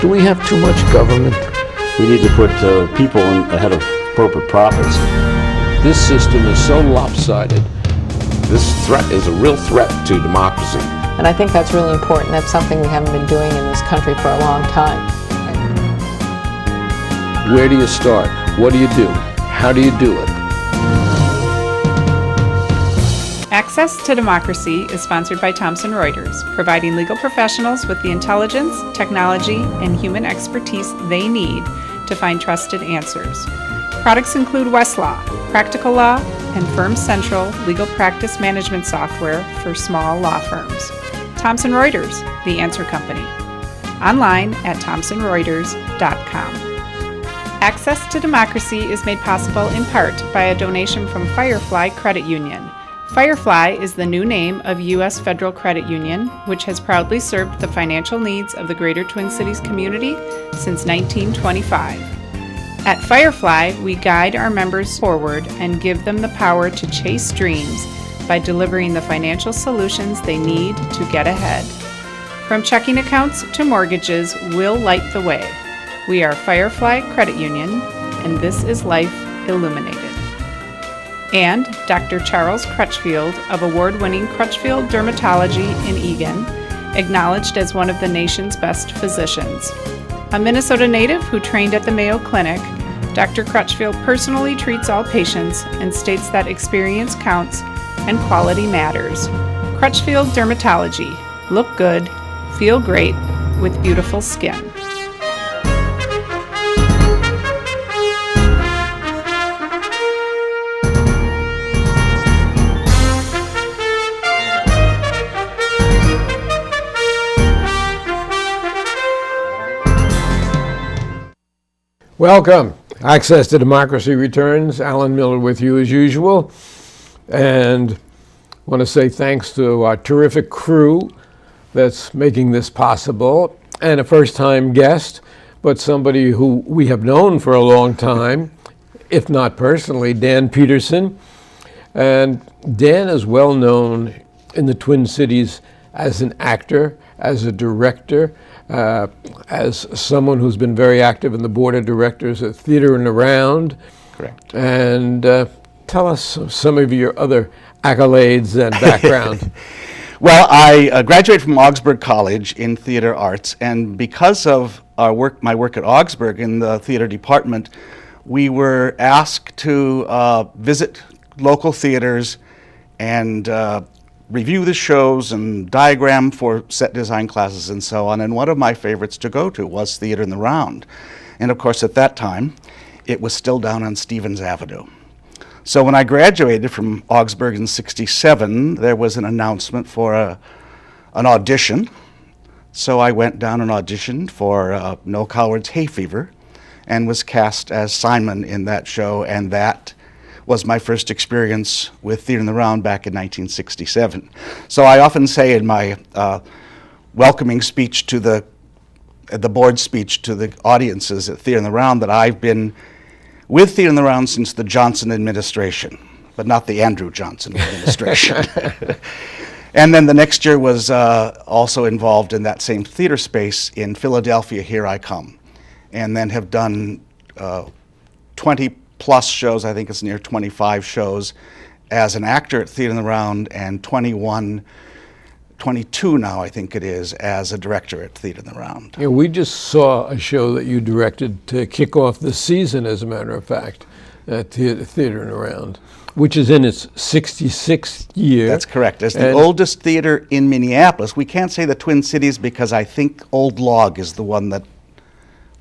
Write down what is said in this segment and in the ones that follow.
Do we have too much government? We need to put people ahead of corporate profits. This system is so lopsided. This threat is a real threat to democracy. And I think that's really important. That's something we haven't been doing in this country for a long time. Where do you start? What do you do? How do you do it? Access to Democracy is sponsored by Thomson Reuters, providing legal professionals with the intelligence, technology, and human expertise they need to find trusted answers. Products include Westlaw, Practical Law, and Firm Central legal practice management software for small law firms. Thomson Reuters, the answer company. Online at thomsonreuters.com. Access to Democracy is made possible in part by a donation from Firefly Credit Union. Firefly is the new name of U.S. Federal Credit Union, which has proudly served the financial needs of the Greater Twin Cities community since 1925. At Firefly, we guide our members forward and give them the power to chase dreams by delivering the financial solutions they need to get ahead. From checking accounts to mortgages, we'll light the way. We are Firefly Credit Union, and this is Life Illuminated. And Dr. Charles Crutchfield of award-winning Crutchfield Dermatology in Eagan, acknowledged as one of the nation's best physicians. A Minnesota native who trained at the Mayo Clinic, Dr. Crutchfield personally treats all patients and states that experience counts and quality matters. Crutchfield Dermatology. Look good, feel great, with beautiful skin. Welcome. Access to Democracy returns. Alan Miller with you as usual. And want to say thanks to our terrific crew that's making this possible. And a first-time guest, but somebody who we have known for a long time, if not personally, Dan Peterson. And Dan is well known in the Twin Cities as an actor, as a director, as someone who's been very active in the board of directors at Theater and Around. Correct. And tell us some of your other accolades and background. Well, I graduated from Augsburg College in theater arts, and because of my work at Augsburg in the theater department, we were asked to visit local theaters and review the shows and diagram for set design classes and so on. And one of my favorites to go to was Theater in the Round. And of course, at that time, it was still down on Stevens Avenue. So when I graduated from Augsburg in '67, there was an announcement for an audition. So I went down and auditioned for Noel Coward's Hay Fever and was cast as Simon in that show, and that was my first experience with Theater in the Round back in 1967. So I often say in my welcoming speech to the board speech to the audiences at Theater in the Round that I've been with Theater in the Round since the Johnson administration, but not the Andrew Johnson administration. And then the next year was also involved in that same theater space in Philadelphia, Here I Come, and then have done 20 plus shows. I think it's near 25 shows as an actor at Theater in the Round, and 22 now I think it is as a director at Theater in the Round. Yeah, we just saw a show that you directed to kick off the season, as a matter of fact, at Theater in Around, which is in its 66th year. That's correct. As the oldest theater in Minneapolis. We can't say the Twin Cities because I think Old Log is the one that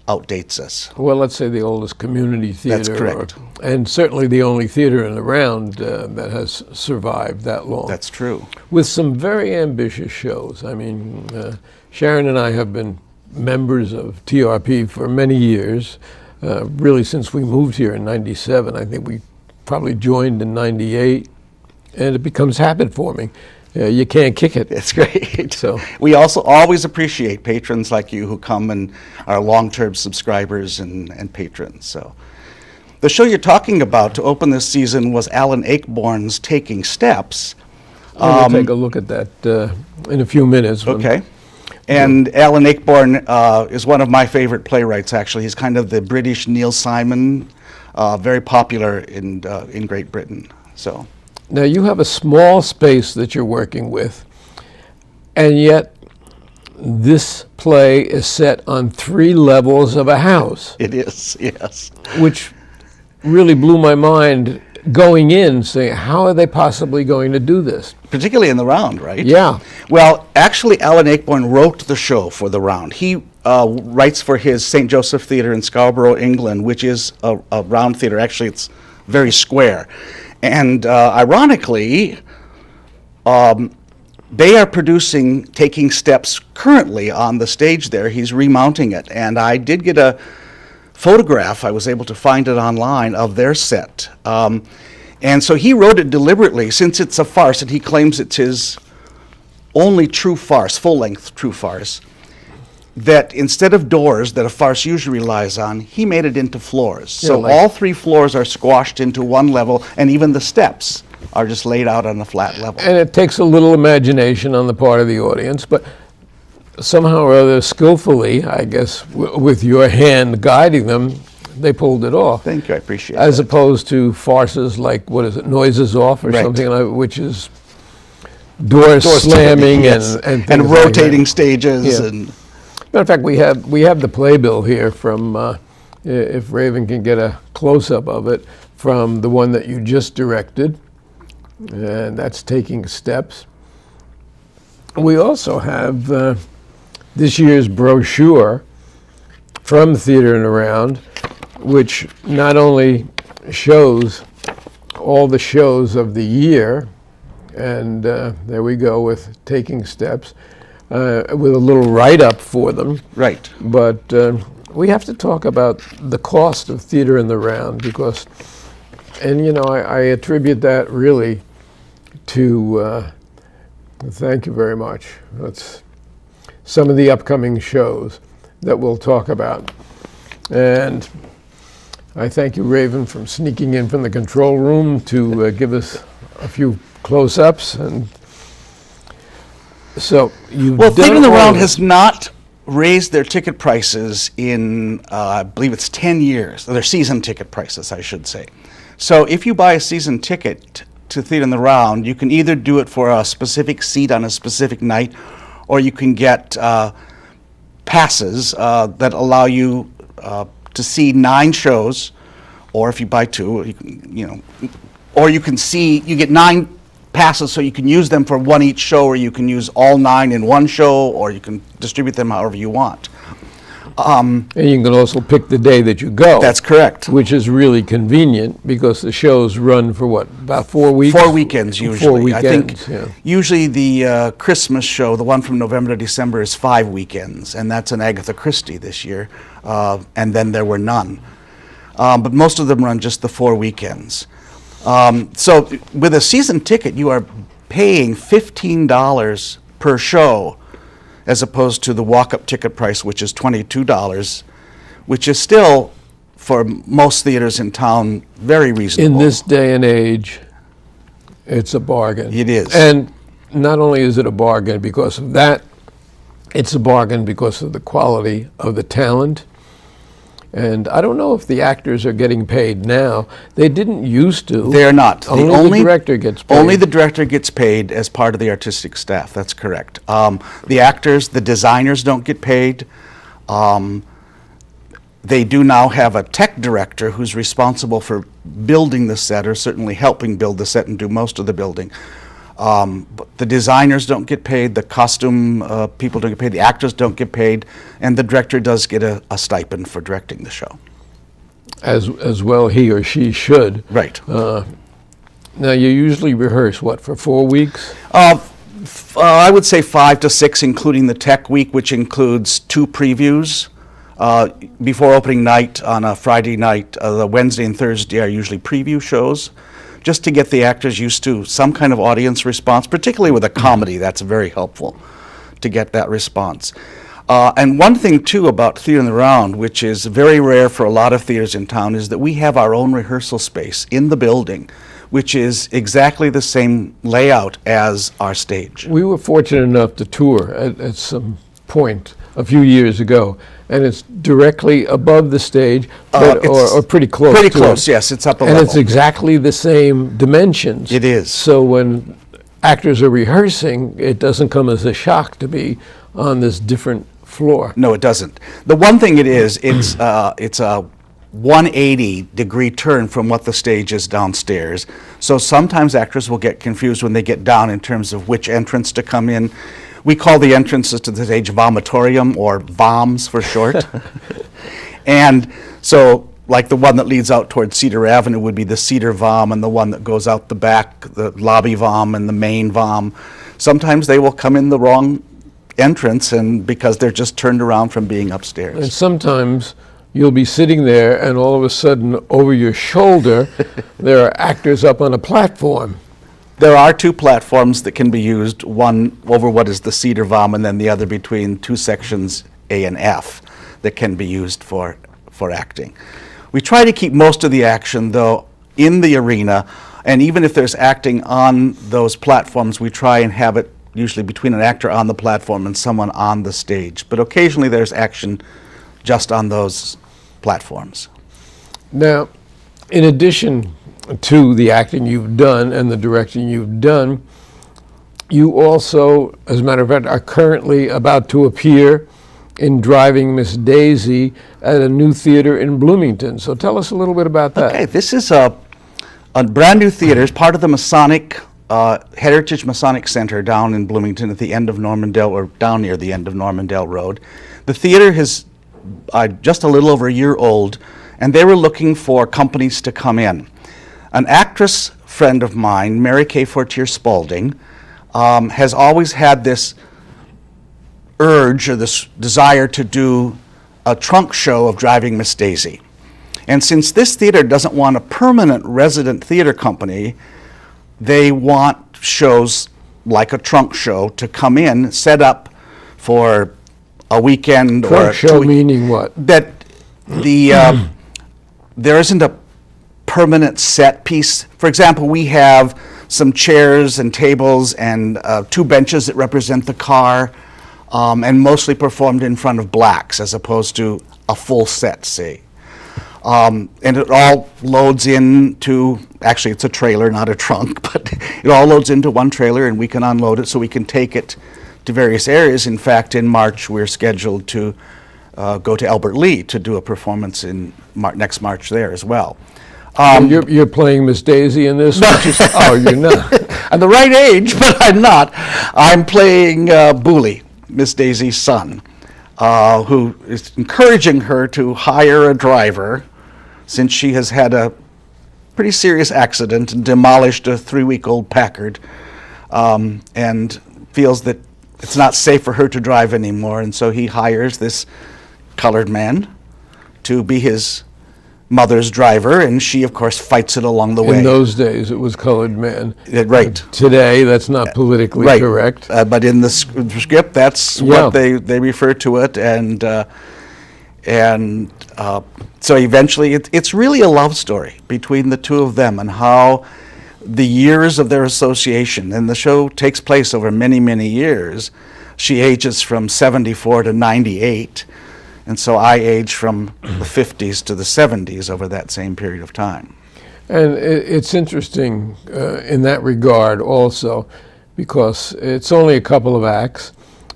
outdates us. Well, let's say the oldest community theater. That's correct. And certainly the only theater in the round that has survived that long. That's true. With some very ambitious shows. I mean, Sharon and I have been members of TRP for many years, really since we moved here in '97. I think we probably joined in '98, and it becomes habit forming. You can't kick it. It's great. So we also always appreciate patrons like you who come and are long-term subscribers and patrons. So the show you're talking about to open this season was Alan Ayckbourn's Taking Steps. We'll take a look at that in a few minutes. Okay. And Alan Ayckbourn is one of my favorite playwrights, actually. He's kind of the British Neil Simon, very popular in Great Britain. So Now, you have a small space that you're working with, and yet this play is set on 3 levels of a house, it is, yes. which really blew my mind going in, saying, how are they possibly going to do this? Particularly in the round, right? Yeah. Well, actually, Alan Ayckbourn wrote the show for the round. He writes for his St. Joseph Theatre in Scarborough, England, which is a round theatre. Actually, it's very square. And ironically, they are producing Taking Steps currently on the stage there. He's remounting it. And I did get a photograph, I was able to find it online, of their set. And so he wrote it deliberately, since it's a farce, and he claims it's his only true farce, full-length true farce, that instead of doors that a farce usually relies on, he made it into floors. So like- all 3 floors are squashed into one level, and even the steps are just laid out on a flat level. And it takes a little imagination on the part of the audience, but somehow or other, skillfully, I guess, with your hand guiding them, they pulled it off. Thank you, I appreciate As that. opposed to farces like, what is it, Noises Off or Right. something like, which is doors slamming Yes. and and things like rotating that. stages. Yeah. And Matter of fact, we have the playbill here from, if Raven can get a close-up of it, from the one that you just directed, and that's Taking Steps. We also have this year's brochure from Theater and Around, which not only shows all the shows of the year, and there we go with Taking Steps, with a little write-up for them. right. But we have to talk about the cost of Theater in the Round, because, and you know, I attribute that really to, thank you very much. That's some of the upcoming shows that we'll talk about. And I thank you, Raven, for sneaking in from the control room to give us a few close-ups. And so you've Well, done Theater in the all Round of has not raised their ticket prices in, I believe it's 10 years, their season ticket prices, I should say. So if you buy a season ticket to Theater in the Round, you can either do it for a specific seat on a specific night, or you can get passes that allow you to see 9 shows, or if you buy 2, or you can see, you get 9 passes, so you can use them for 1 each show, or you can use all 9 in one show, or you can distribute them however you want. And you can also pick the day that you go. That's correct. Which is really convenient, because the shows run for what, about 4 weeks? 4 weekends usually. 4 weekends, I think yeah. usually the Christmas show, the one from November to December, is 5 weekends, and that's an Agatha Christie this year, and then there were none. But most of them run just the 4 weekends. So with a season ticket, you are paying $15 per show, as opposed to the walk-up ticket price, which is $22, which is still, for most theaters in town, very reasonable. In this day and age, it's a bargain. It is. And not only is it a bargain because of that, it's a bargain because of the quality of the talent. And I don't know if the actors are getting paid now. They didn't used to. They are not. Only the director gets paid. Only the director gets paid as part of the artistic staff. That's correct. The actors, the designers don't get paid. They do now have a tech director who's responsible for building the set, or certainly helping build the set and do most of the building. But the designers don't get paid, the costume people don't get paid, the actors don't get paid, and the director does get a stipend for directing the show. As well he or she should. Right. Now, you usually rehearse, what, for 4 weeks? I would say 5 to 6, including the tech week, which includes 2 previews. Before opening night on a Friday night, the Wednesday and Thursday are usually preview shows, just to get the actors used to some kind of audience response, particularly with a comedy. That's very helpful to get that response. And one thing, too, about Theater in the Round, which is very rare for a lot of theaters in town, is that we have our own rehearsal space in the building, which is exactly the same layout as our stage. We were fortunate enough to tour at some point a few years ago, and it's directly above the stage, but, or pretty close. Pretty to close, it. yes. It's up a And level. it's exactly the same dimensions. It is. So when actors are rehearsing, it doesn't come as a shock to be on this different floor. No, it doesn't. The one thing it is, it's a 180-degree turn from what the stage is downstairs. So sometimes actors will get confused when they get down in terms of which entrance to come in. We call the entrances to the stage Vomitorium, or VOMs for short. And so, like the one that leads out towards Cedar Avenue would be the Cedar VOM, and the one that goes out the back, the lobby VOM and the main VOM. Sometimes they will come in the wrong entrance, and because they're just turned around from being upstairs. And sometimes you'll be sitting there, and all of a sudden, over your shoulder, there are actors up on a platform. There are two platforms that can be used, one over what is the Cedar VOM, and then the other between two sections A and F that can be used for acting. We try to keep most of the action, though, in the arena, and even if there's acting on those platforms, we try and have it usually between an actor on the platform and someone on the stage. But occasionally there's action just on those platforms. Now, in addition to the acting you've done and the directing you've done, you also, as a matter of fact, are currently about to appear in Driving Miss Daisy at a new theater in Bloomington. So tell us a little bit about that. Okay, this is a brand new theater. It's part of the Masonic, Heritage Masonic Center down in Bloomington at the end of Normandale, or down near the end of Normandale Road. The theater is just a little over a year old, and they were looking for companies to come in. An actress friend of mine, Mary Kay Fortier Spalding, has always had this urge or this desire to do a trunk show of Driving Miss Daisy. And since this theater doesn't want a permanent resident theater company, they want shows like a trunk show to come in, set up for a weekend or Trunk a show meaning what? that there isn't a permanent set piece. For example, we have some chairs and tables and two benches that represent the car, and mostly performed in front of blacks as opposed to a full set, say. And it all loads into, actually it's a trailer, not a trunk, but it all loads into one trailer, and we can unload it so we can take it to various areas. In fact, in March we're scheduled to go to Albert Lee to do a performance in next March there as well. You're playing Miss Daisy in this? Oh, you're not. I'm the right age, but I'm not. I'm playing Booley, Miss Daisy's son, who is encouraging her to hire a driver since she has had a pretty serious accident and demolished a 3-week-old Packard, and feels that it's not safe for her to drive anymore, and so he hires this colored man to be his mother's driver, and she, of course, fights it along the way. In those days, it was colored man. Right. Today, that's not politically Right. correct. But in the script, that's Yeah. what they refer to it, and so eventually, it's really a love story between the two of them and how the years of their association, and the show takes place over many, many years. She ages from 74 to 98. And so I age from the 50s to the 70s over that same period of time. And it's interesting in that regard also, because it's only a couple of acts,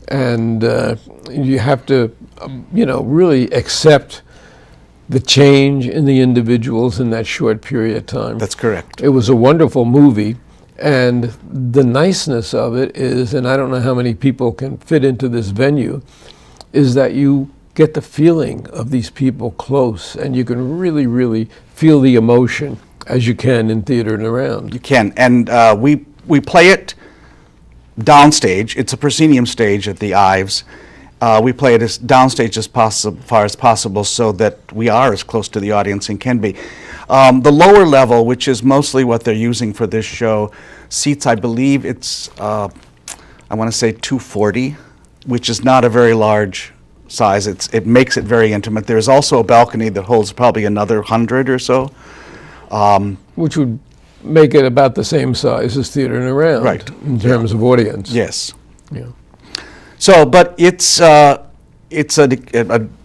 and you have to, really accept the change in the individuals in that short period of time. That's correct. It was a wonderful movie, and the niceness of it is, and I don't know how many people can fit into this venue, is that you get the feeling of these people close, and you can really, really feel the emotion as you can in theater and around. You can, and we play it downstage. It's a proscenium stage at the Ives. We play it as downstage as far as possible so that we are as close to the audience and can be. The lower level, which is mostly what they're using for this show, seats, I believe it's, I want to say 240, which is not a very large size. It makes it very intimate. There's also a balcony that holds probably another 100 or so. Which would make it about the same size as theater and around, Right. in terms of audience. Yes. Yeah. So, but it's an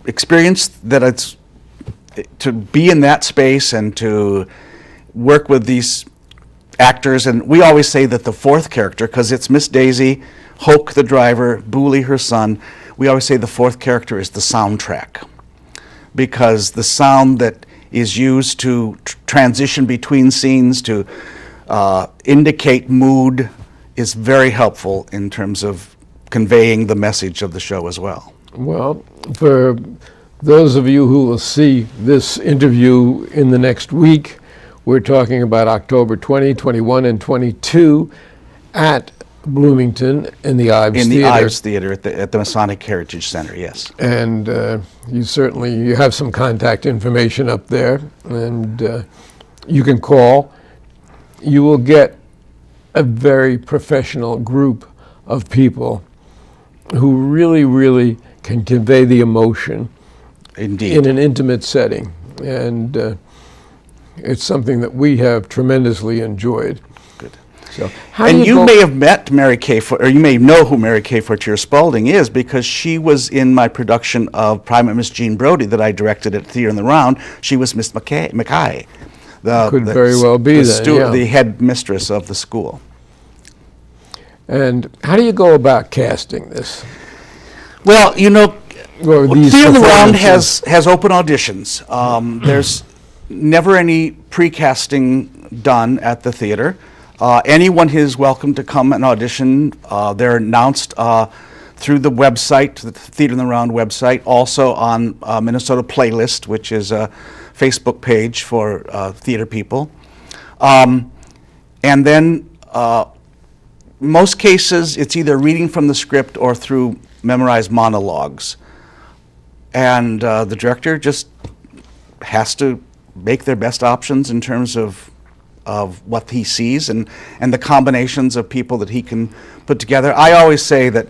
experience that it's to be in that space and to work with these actors, and we always say that the fourth character, because it's Miss Daisy, Hoke the driver, Booley her son, we always say the fourth character is the soundtrack, because the sound that is used to transition between scenes, to indicate mood, is very helpful in terms of conveying the message of the show as well. Well, for those of you who will see this interview in the next week, we're talking about October 20, 21, and 22 at Bloomington in the Ives In Theater. the Ives Theater at the Masonic Heritage Center, yes. And you have some contact information up there, and you can call. You will get a very professional group of people who really, really can convey the emotion Indeed. in an intimate setting. And it's something that we have tremendously enjoyed. Good. So, And you may have met Mary Kay, or you may know who Mary Kay Fortier Spalding is, because she was in my production of Private Miss Jean Brodie that I directed at Theater in the Round. She was Miss Mackay. Could very well be the head mistress of the school. And how do you go about casting this? Well, you know, Or these Theater in the Round performances? has open auditions. There's never any pre-casting done at the theater. Anyone is welcome to come and audition. They're announced through the website, the Theater in the Round website, also on Minnesota Playlist, which is a Facebook page for theater people. And then most cases, it's either reading from the script or through memorized monologues. And the director just has to make their best options in terms of what he sees and the combinations of people that he can put together. I always say that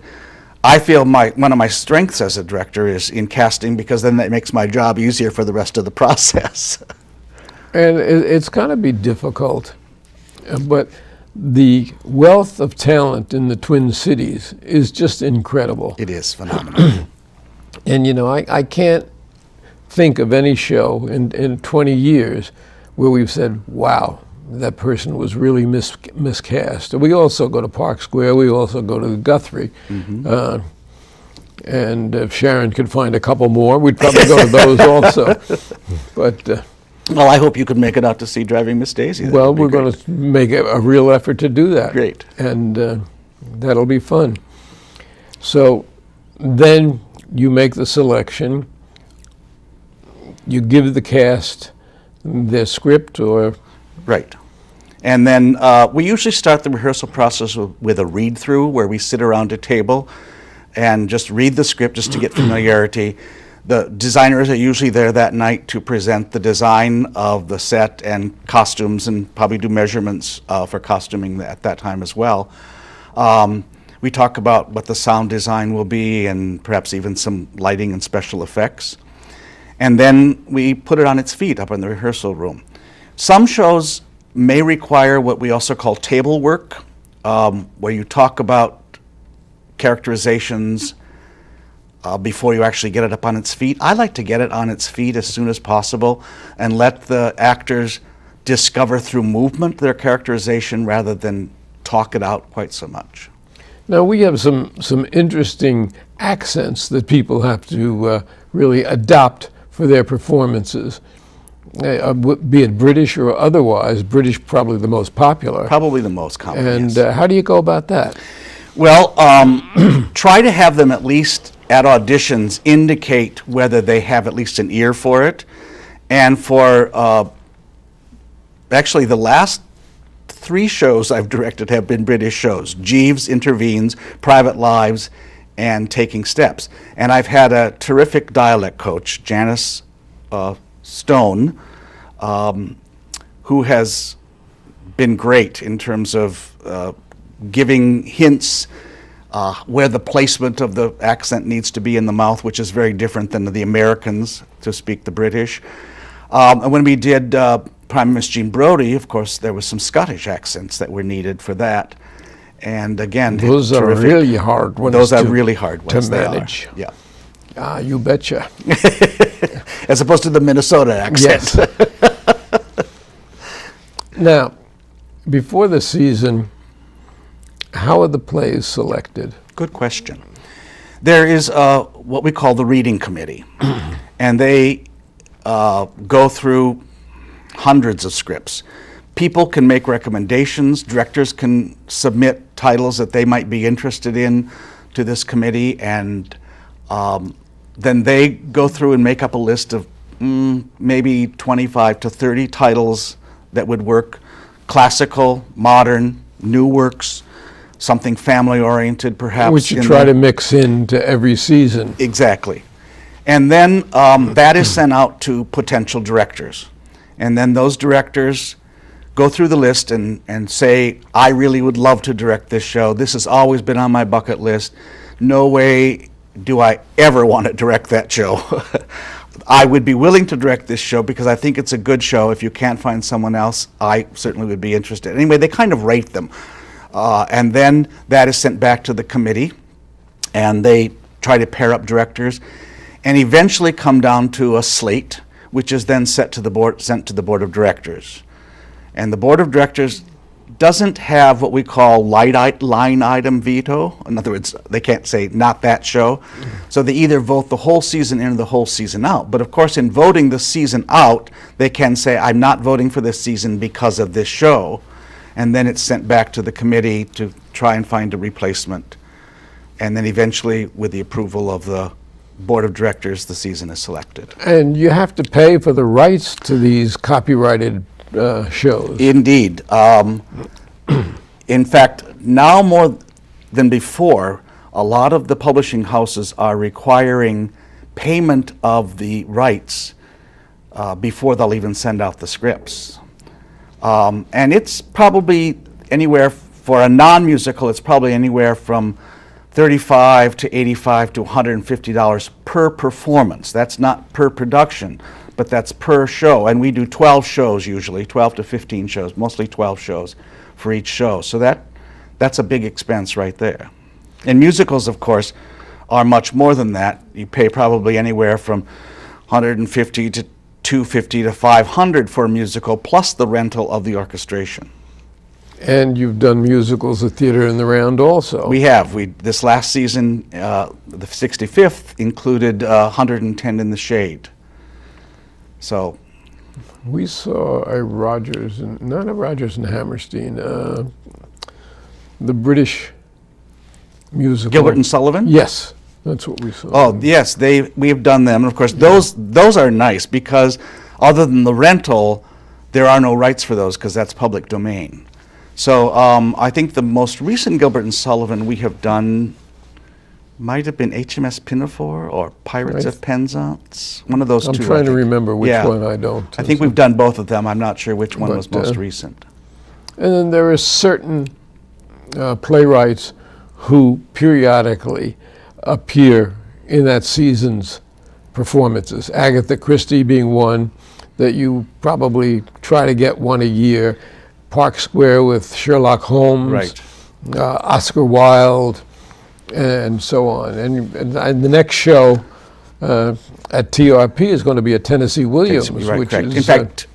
I feel one of my strengths as a director is in casting, because then that makes my job easier for the rest of the process. And it's going to be difficult, but the wealth of talent in the Twin Cities is just incredible. It is phenomenal. And you know, I can't think of any show in 20 years where we've said, wow, that person was really miscast. We also go to Park Square, we also go to Guthrie. Mm-hmm. And if Sharon could find a couple more, we'd probably go to those also. But Well, I hope you could make it out to see Driving Miss Daisy. well, we're going to make a real effort to do that. Great. And that'll be fun. So then you make the selection, you give the cast their script or... Right. And then we usually start the rehearsal process with a read-through, where we sit around a table and just read the script just to get familiarity. The designers are usually there that night to present the design of the set and costumes, and probably do measurements for costuming at that time as well. We talk about what the sound design will be, and perhaps even some lighting and special effects. And then we put it on its feet up in the rehearsal room. Some shows may require what we also call table work, where you talk about characterizations before you actually get it up on its feet. I like to get it on its feet as soon as possible and let the actors discover through movement their characterization rather than talk it out quite so much. Now, we have some interesting accents that people have to really adopt for their performances, be it British or otherwise. British probably the most popular. Probably the most common, And yes. how do you go about that? Well, try to have them at least at auditions indicate whether they have at least an ear for it. And for actually the last 3 shows I've directed have been British shows: Jeeves Intervenes, Private Lives, and Taking Steps. And I've had a terrific dialect coach, Janice Stone, who has been great in terms of giving hints where the placement of the accent needs to be in the mouth, which is very different than the Americans to speak the British. And when we did Prime Miss Jean Brodie, of course, there was some Scottish accents that were needed for that. And again, Those are terrific. really hard ones. Those are to- really hard ones. to they are. manage. Yeah. Ah, you betcha. As opposed to the Minnesota accent. Yes. Now, before the season, how are the plays selected? Good question. There is what we call the reading committee, and they go through hundreds of scripts. People can make recommendations. Directors can submit titles that they might be interested in to this committee, and then they go through and make up a list of maybe 25 to 30 titles that would work. Classical, modern, new works, something family-oriented perhaps. Which you in try there. to mix into every season. Exactly. And then that is sent out to potential directors. And then those directors go through the list and say, I really would love to direct this show. This has always been on my bucket list. No way do I ever want to direct that show. I would be willing to direct this show because I think it's a good show. If you can't find someone else, I certainly would be interested. Anyway, they kind of rate them. And then that is sent back to the committee, and they try to pair up directors, and eventually come down to a slate, which is then sent to the board of directors. And the board of directors doesn't have what we call line item veto. In other words, they can't say not that show. So they either vote the whole season in or the whole season out. But of course, in voting the season out, they can say, I'm not voting for this season because of this show. And then it's sent back to the committee to try and find a replacement. And then eventually, with the approval of the board of directors, the season is selected. And you have to pay for the rights to these copyrighted shows. Indeed. In fact, now more than before, a lot of the publishing houses are requiring payment of the rights before they'll even send out the scripts. And it's probably anywhere, for a non-musical, it's probably anywhere from $35 to $85 to $150 per performance. That's not per production, but that's per show. And we do 12 shows usually, 12 to 15 shows, mostly 12 shows for each show. So that's a big expense right there. And musicals, of course, are much more than that. You pay probably anywhere from $150 to $250 to $500 for a musical, plus the rental of the orchestration. And you've done musicals at Theater in the Round also. We have. This last season, the 65th, included 110 in the Shade. So We saw a Rodgers, not a Rodgers and Hammerstein, the British musical. Gilbert and Sullivan? Yes, that's what we saw. Oh, yes, we have done them. And of course, those are nice because other than the rental, there are no rights for those because that's public domain. So I think the most recent Gilbert and Sullivan we have done might have been HMS Pinafore or Pirates of Penzance. One of those I'm two. trying to remember which Yeah. one I don't. I think we've done both of them. I'm not sure which one But, was most recent. And then there are certain playwrights who periodically appear in that season's performances. Agatha Christie being one that you probably try to get one a year. Park Square with Sherlock Holmes, Right. Oscar Wilde, and so on. And the next show at TRP is going to be a Tennessee Williams, Right, which correct. is In fact,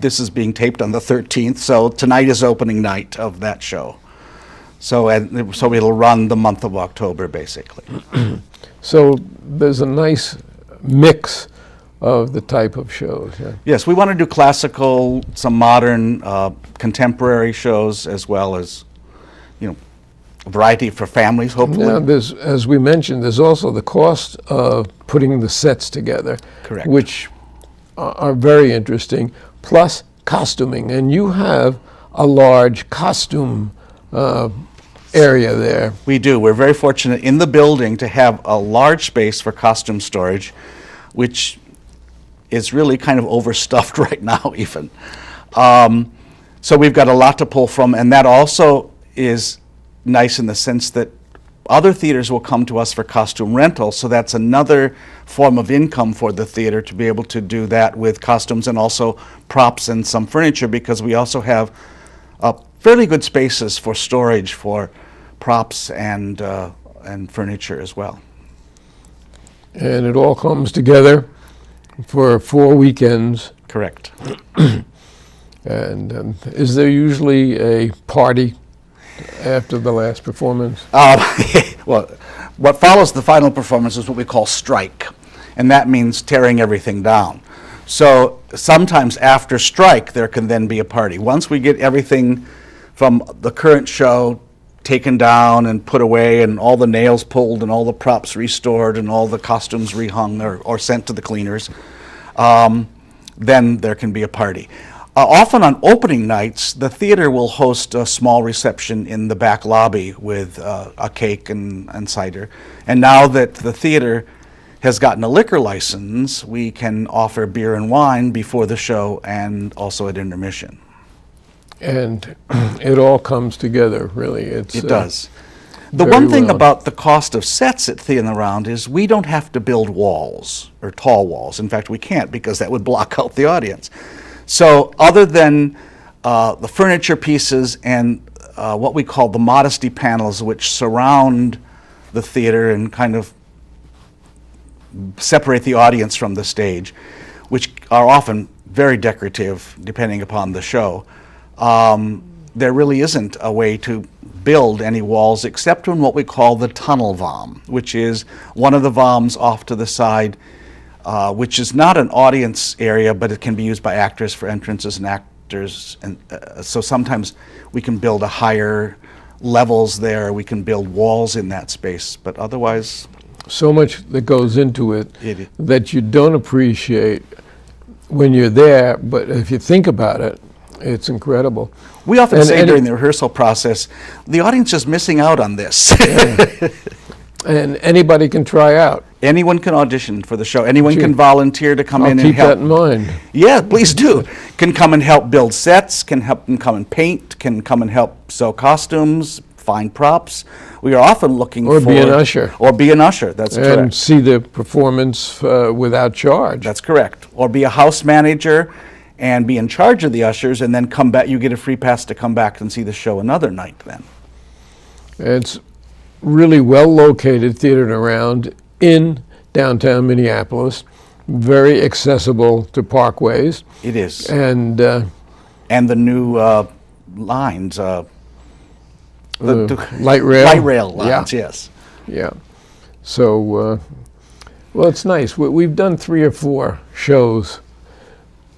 this is being taped on the 13th, so tonight is opening night of that show. So it'll run the month of October, basically. so there's a nice mix of the type of shows. Yeah. Yes, we want to do classical, some modern, contemporary shows, as well as, a variety for families, hopefully. Now, as we mentioned, there's also the cost of putting the sets together, Correct. which are very interesting, plus costuming. And you have a large costume area there. We do. We're very fortunate in the building to have a large space for costume storage, which is really kind of overstuffed right now even. So we've got a lot to pull from, and that also is nice in the sense that other theaters will come to us for costume rental, so that's another form of income for the theater to be able to do that with costumes and also props and some furniture, because we also have fairly good spaces for storage for props and furniture as well. And it all comes together for 4 weekends. Correct. And is there usually a party after the last performance? Well, what follows the final performance is what we call strike, and that means tearing everything down. So sometimes after strike, there can then be a party. Once we get everything from the current show taken down and put away, and all the nails pulled, and all the props restored, and all the costumes rehung or sent to the cleaners, then there can be a party. Often on opening nights, the theater will host a small reception in the back lobby with a cake and cider. And now that the theater has gotten a liquor license, we can offer beer and wine before the show and also at intermission. And it all comes together, really. It does. The one thing about the cost of sets at Theater Round is we don't have to build walls, or tall walls. In fact, we can't, because that would block out the audience. So other than the furniture pieces and what we call the modesty panels, which surround the theater and kind of separate the audience from the stage, which are often very decorative depending upon the show, there really isn't a way to build any walls except in what we call the tunnel vom, which is one of the voms off to the side, which is not an audience area, but it can be used by actors for entrances and actors. And so sometimes we can build a higher levels there. We can build walls in that space, but otherwise... So much that goes into it that you don't appreciate when you're there, but if you think about it, it's incredible. We often say during the rehearsal process, the audience is missing out on this. Yeah. And anybody can try out. Anyone can audition for the show. Anyone can volunteer to come in and help. Keep that in mind. Yeah, please do. Can come and help build sets, can help and come and paint, can come and help sew costumes, find props. We are often looking for... Or be an usher. Or be an usher, that's correct. And see the performance without charge. That's correct. Or be a house manager and be in charge of the ushers, and then come back. You get a free pass to come back and see the show another night then. It's really well located theater around in downtown Minneapolis, very accessible to parkways. It is. And the new lines, the light rail. Light rail lines, yes. Yeah. So, well, it's nice. We've done 3 or 4 shows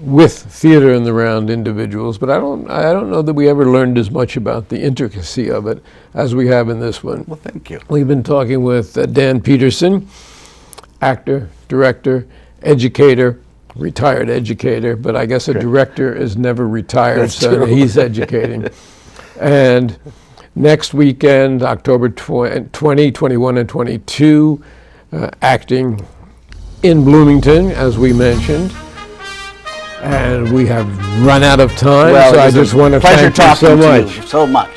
with theater in the round individuals, but I don't know that we ever learned as much about the intricacy of it as we have in this one. Well, thank you. We've been talking with Dan Peterson, actor, director, educator, retired educator, but I guess a director is never retired, That's so true. he's educating. And next weekend, October 20, 21, and 22, acting in Bloomington, as we mentioned. And we have run out of time, so I just want to thank you so much. So much.